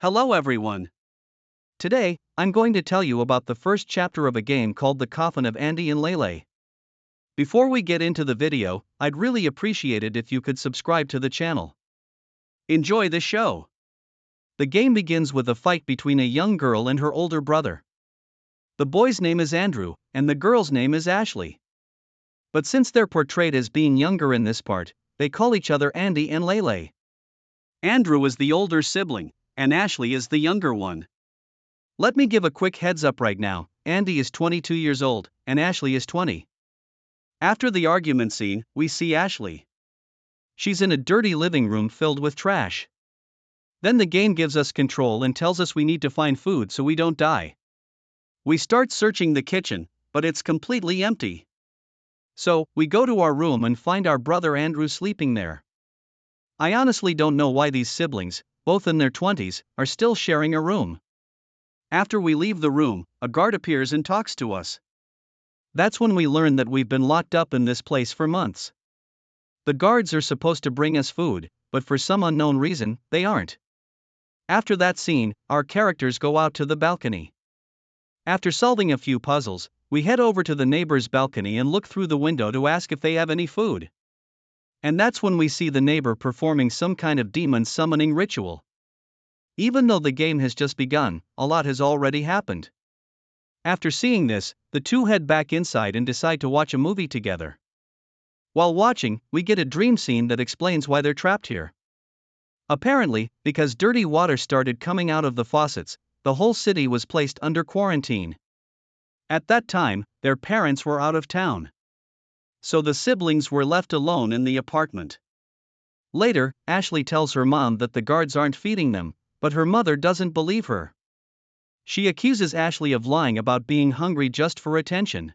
Hello everyone. Today, I'm going to tell you about the first chapter of a game called The Coffin of Andy and Leyley. Before we get into the video, I'd really appreciate it if you could subscribe to the channel. Enjoy the show. The game begins with a fight between a young girl and her older brother. The boy's name is Andrew, and the girl's name is Ashley. But since they're portrayed as being younger in this part, they call each other Andy and Leyley. Andrew is the older sibling, and Ashley is the younger one. Let me give a quick heads up right now. Andy is 22 years old, and Ashley is 20. After the argument scene, we see Ashley. She's in a dirty living room filled with trash. Then the game gives us control and tells us we need to find food so we don't die. We start searching the kitchen, but it's completely empty. So, we go to our room and find our brother Andrew sleeping there. I honestly don't know why these siblings, both in their 20s, are still sharing a room. After we leave the room, a guard appears and talks to us. That's when we learn that we've been locked up in this place for months. The guards are supposed to bring us food, but for some unknown reason, they aren't. After that scene, our characters go out to the balcony. After solving a few puzzles, we head over to the neighbor's balcony and look through the window to ask if they have any food. And that's when we see the neighbor performing some kind of demon summoning ritual. Even though the game has just begun, a lot has already happened. After seeing this, the two head back inside and decide to watch a movie together. While watching, we get a dream scene that explains why they're trapped here. Apparently, because dirty water started coming out of the faucets, the whole city was placed under quarantine. At that time, their parents were out of town. So the siblings were left alone in the apartment. Later, Ashley tells her mom that the guards aren't feeding them, but her mother doesn't believe her. She accuses Ashley of lying about being hungry just for attention.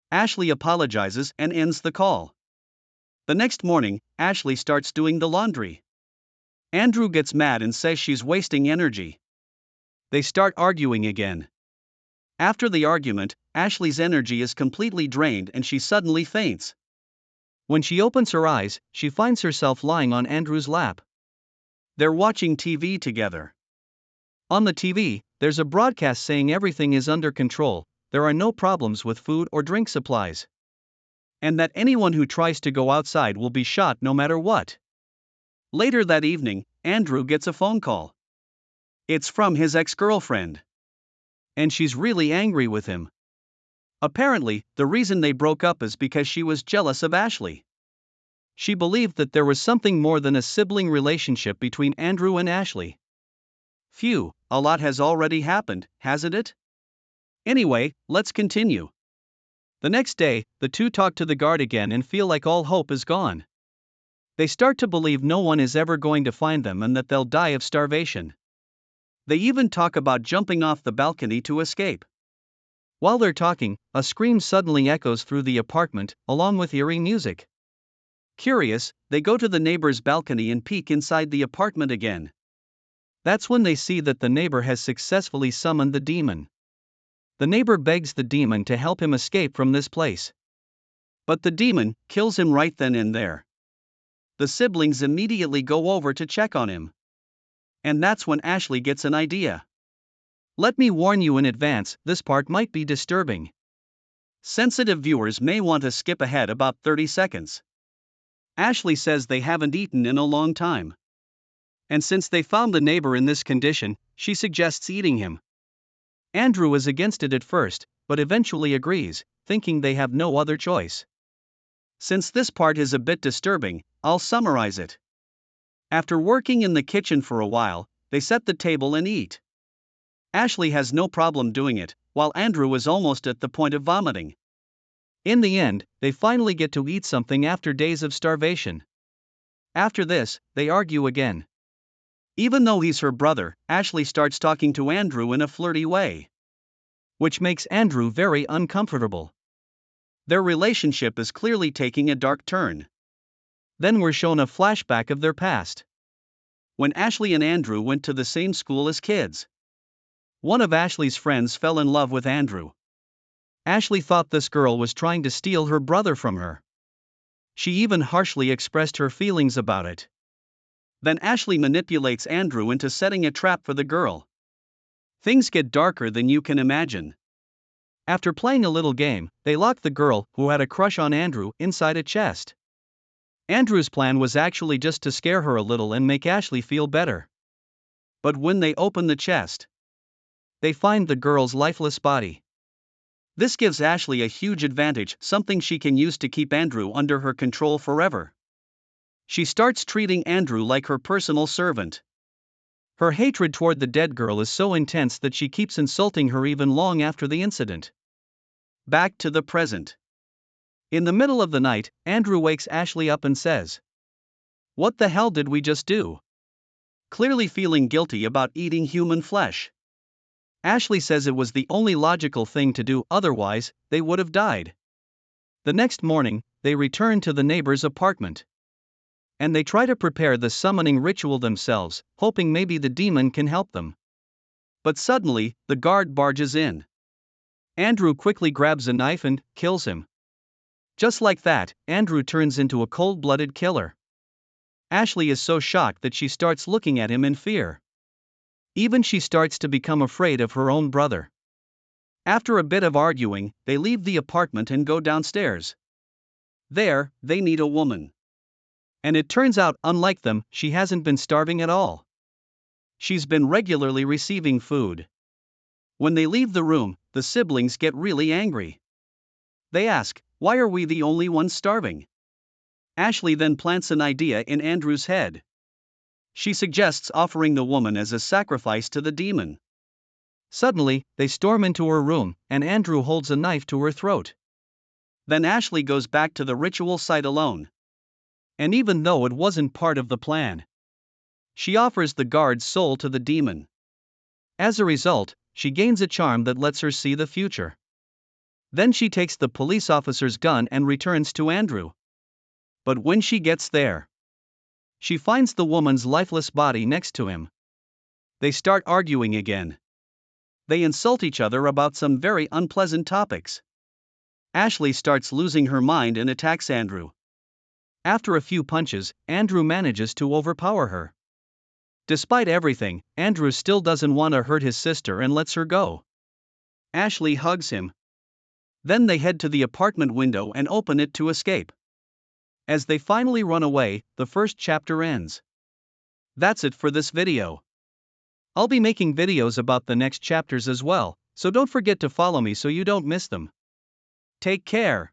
Ashley apologizes and ends the call. The next morning, Ashley starts doing the laundry. Andrew gets mad and says she's wasting energy. They start arguing again. After the argument, Ashley's energy is completely drained and she suddenly faints. When she opens her eyes, she finds herself lying on Andrew's lap. They're watching TV together. On the TV, there's a broadcast saying everything is under control, there are no problems with food or drink supplies. And that anyone who tries to go outside will be shot no matter what. Later that evening, Andrew gets a phone call. It's from his ex-girlfriend. And she's really angry with him. Apparently, the reason they broke up is because she was jealous of Ashley. She believed that there was something more than a sibling relationship between Andrew and Ashley. Phew, a lot has already happened, hasn't it? Anyway, let's continue. The next day, the two talk to the guard again and feel like all hope is gone. They start to believe no one is ever going to find them and that they'll die of starvation. They even talk about jumping off the balcony to escape. While they're talking, a scream suddenly echoes through the apartment, along with eerie music. Curious, they go to the neighbor's balcony and peek inside the apartment again. That's when they see that the neighbor has successfully summoned the demon. The neighbor begs the demon to help him escape from this place. But the demon kills him right then and there. The siblings immediately go over to check on him. And that's when Ashley gets an idea. Let me warn you in advance, this part might be disturbing. Sensitive viewers may want to skip ahead about 30 seconds. Ashley says they haven't eaten in a long time. And since they found the neighbor in this condition, she suggests eating him. Andrew is against it at first, but eventually agrees, thinking they have no other choice. Since this part is a bit disturbing, I'll summarize it. After working in the kitchen for a while, they set the table and eat. Ashley has no problem doing it, while Andrew is almost at the point of vomiting. In the end, they finally get to eat something after days of starvation. After this, they argue again. Even though he's her brother, Ashley starts talking to Andrew in a flirty way. Which makes Andrew very uncomfortable. Their relationship is clearly taking a dark turn. Then we're shown a flashback of their past. When Ashley and Andrew went to the same school as kids. One of Ashley's friends fell in love with Andrew. Ashley thought this girl was trying to steal her brother from her. She even harshly expressed her feelings about it. Then Ashley manipulates Andrew into setting a trap for the girl. Things get darker than you can imagine. After playing a little game, they lock the girl, who had a crush on Andrew, inside a chest. Andrew's plan was actually just to scare her a little and make Ashley feel better. But when they open the chest, they find the girl's lifeless body. This gives Ashley a huge advantage, something she can use to keep Andrew under her control forever. She starts treating Andrew like her personal servant. Her hatred toward the dead girl is so intense that she keeps insulting her even long after the incident. Back to the present. In the middle of the night, Andrew wakes Ashley up and says, "What the hell did we just do?" Clearly feeling guilty about eating human flesh. Ashley says it was the only logical thing to do, otherwise, they would have died. The next morning, they return to the neighbor's apartment. And they try to prepare the summoning ritual themselves, hoping maybe the demon can help them. But suddenly, the guard barges in. Andrew quickly grabs a knife and kills him. Just like that, Andrew turns into a cold-blooded killer. Ashley is so shocked that she starts looking at him in fear. Even she starts to become afraid of her own brother. After a bit of arguing, they leave the apartment and go downstairs. There, they meet a woman. And it turns out, unlike them, she hasn't been starving at all. She's been regularly receiving food. When they leave the room, the siblings get really angry. They ask, "Why are we the only ones starving?" Ashley then plants an idea in Andrew's head. She suggests offering the woman as a sacrifice to the demon. Suddenly, they storm into her room, and Andrew holds a knife to her throat. Then Ashley goes back to the ritual site alone. And even though it wasn't part of the plan, she offers the guard's soul to the demon. As a result, she gains a charm that lets her see the future. Then she takes the police officer's gun and returns to Andrew. But when she gets there, she finds the woman's lifeless body next to him. They start arguing again. They insult each other about some very unpleasant topics. Ashley starts losing her mind and attacks Andrew. After a few punches, Andrew manages to overpower her. Despite everything, Andrew still doesn't want to hurt his sister and lets her go. Ashley hugs him. Then they head to the apartment window and open it to escape. As they finally run away, the first chapter ends. That's it for this video. I'll be making videos about the next chapters as well, so don't forget to follow me so you don't miss them. Take care.